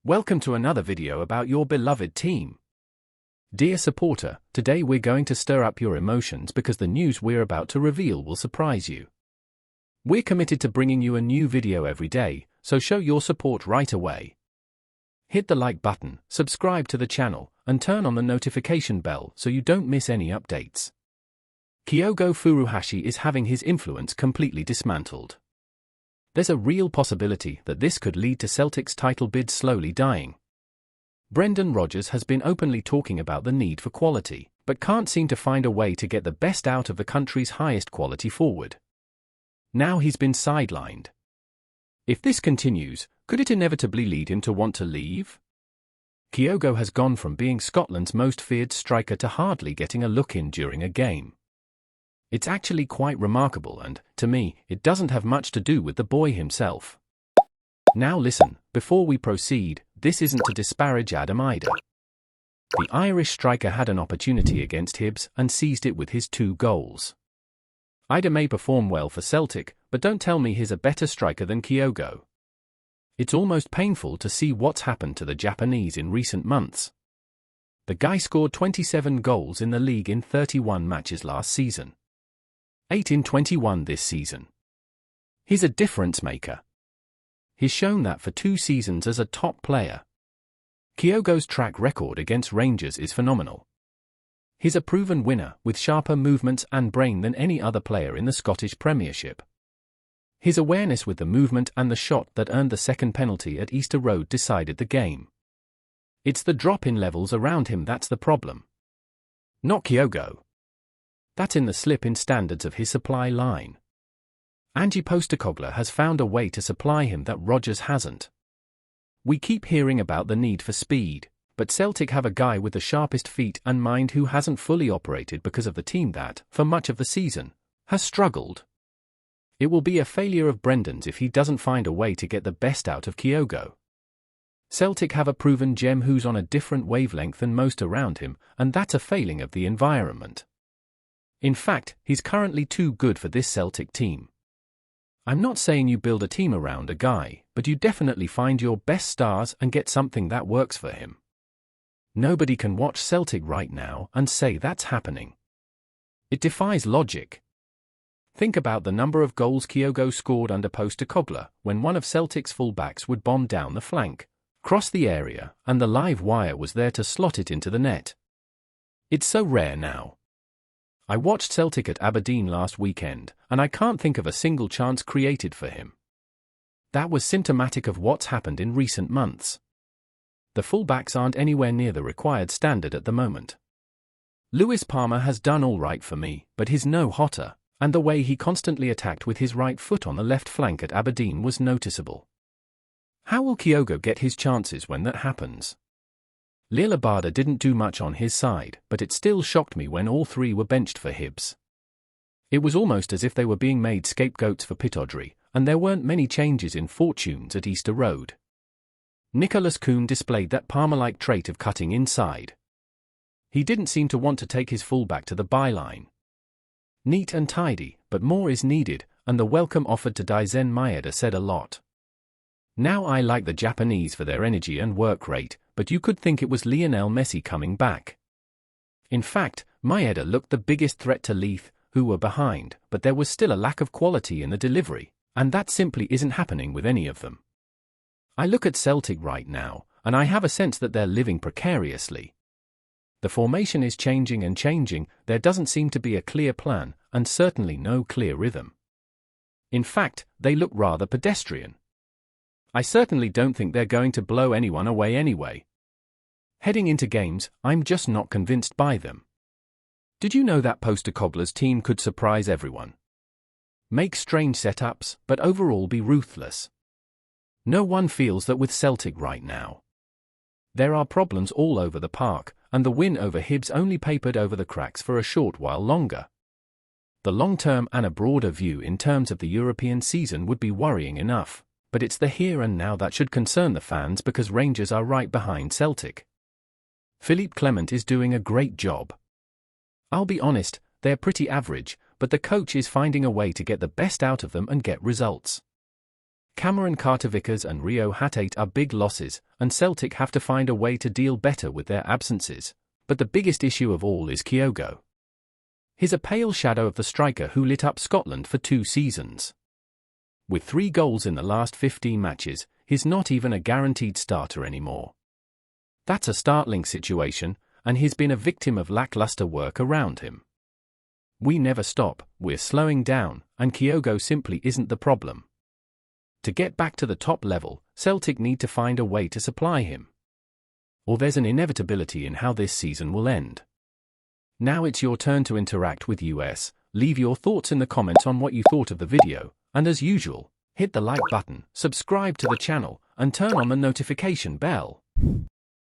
Welcome to another video about your beloved team. Dear supporter, today we're going to stir up your emotions because the news we're about to reveal will surprise you. We're committed to bringing you a new video every day, so show your support right away. Hit the like button, subscribe to the channel, and turn on the notification bell so you don't miss any updates. Kyogo Furuhashi is having his influence completely dismantled. There's a real possibility that this could lead to Celtic's title bid slowly dying. Brendan Rodgers has been openly talking about the need for quality, but can't seem to find a way to get the best out of the country's highest quality forward. Now he's been sidelined. If this continues, could it inevitably lead him to want to leave? Kyogo has gone from being Scotland's most feared striker to hardly getting a look in during a game. It's actually quite remarkable and, to me, it doesn't have much to do with the boy himself. Now listen, before we proceed, this isn't to disparage Adam Idah. The Irish striker had an opportunity against Hibs and seized it with his 2 goals. Idah may perform well for Celtic, but don't tell me he's a better striker than Kyogo. It's almost painful to see what's happened to the Japanese in recent months. The guy scored 27 goals in the league in 31 matches last season. 8 in 21 this season. He's a difference maker. He's shown that for 2 seasons as a top player. Kyogo's track record against Rangers is phenomenal. He's a proven winner with sharper movements and brain than any other player in the Scottish Premiership. His awareness with the movement and the shot that earned the second penalty at Easter Road decided the game. It's the drop in levels around him that's the problem. Not Kyogo. That's in the slip in standards of his supply line. Ange Postecoglou has found a way to supply him that Rodgers hasn't. We keep hearing about the need for speed, but Celtic have a guy with the sharpest feet and mind who hasn't fully operated because of the team that, for much of the season, has struggled. It will be a failure of Brendan's if he doesn't find a way to get the best out of Kyogo. Celtic have a proven gem who's on a different wavelength than most around him, and that's a failing of the environment. In fact, he's currently too good for this Celtic team. I'm not saying you build a team around a guy, but you definitely find your best stars and get something that works for him. Nobody can watch Celtic right now and say that's happening. It defies logic. Think about the number of goals Kyogo scored under Postecoglou when one of Celtic's fullbacks would bomb down the flank, cross the area, and the live wire was there to slot it into the net. It's so rare now. I watched Celtic at Aberdeen last weekend, and I can't think of a single chance created for him. That was symptomatic of what's happened in recent months. The fullbacks aren't anywhere near the required standard at the moment. Lewis Palmer has done all right for me, but he's no hotter, and the way he constantly attacked with his right foot on the left flank at Aberdeen was noticeable. How will Kyogo get his chances when that happens? Liel Abada didn't do much on his side, but it still shocked me when all 3 were benched for Hibs. It was almost as if they were being made scapegoats for Pittodrie, and there weren't many changes in fortunes at Easter Road. Nicholas Kuhn displayed that Palmer-like trait of cutting inside. He didn't seem to want to take his fullback to the byline. Neat and tidy, but more is needed, and the welcome offered to Daizen Maeda said a lot. Now I like the Japanese for their energy and work rate, but you could think it was Lionel Messi coming back. In fact, Maeda looked the biggest threat to Leith, who were behind, but there was still a lack of quality in the delivery, and that simply isn't happening with any of them. I look at Celtic right now, and I have a sense that they're living precariously. The formation is changing and changing, there doesn't seem to be a clear plan, and certainly no clear rhythm. In fact, they look rather pedestrian. I certainly don't think they're going to blow anyone away anyway. Heading into games, I'm just not convinced by them. Did you know that Postecoglou's team could surprise everyone? Make strange setups, but overall be ruthless. No one feels that with Celtic right now. There are problems all over the park, and the win over Hibs only papered over the cracks for a short while longer. The long-term and a broader view in terms of the European season would be worrying enough. But it's the here and now that should concern the fans because Rangers are right behind Celtic. Philippe Clement is doing a great job. I'll be honest, they're pretty average, but the coach is finding a way to get the best out of them and get results. Cameron Carter-Vickers and Rio Hatate are big losses, and Celtic have to find a way to deal better with their absences. But the biggest issue of all is Kyogo. He's a pale shadow of the striker who lit up Scotland for 2 seasons. With 3 goals in the last 15 matches, he's not even a guaranteed starter anymore. That's a startling situation, and he's been a victim of lackluster work around him. We never stop, we're slowing down, and Kyogo simply isn't the problem. To get back to the top level, Celtic need to find a way to supply him. Or there's an inevitability in how this season will end. Now it's your turn to interact with us. Leave your thoughts in the comments on what you thought of the video, and as usual, hit the like button, subscribe to the channel, and turn on the notification bell.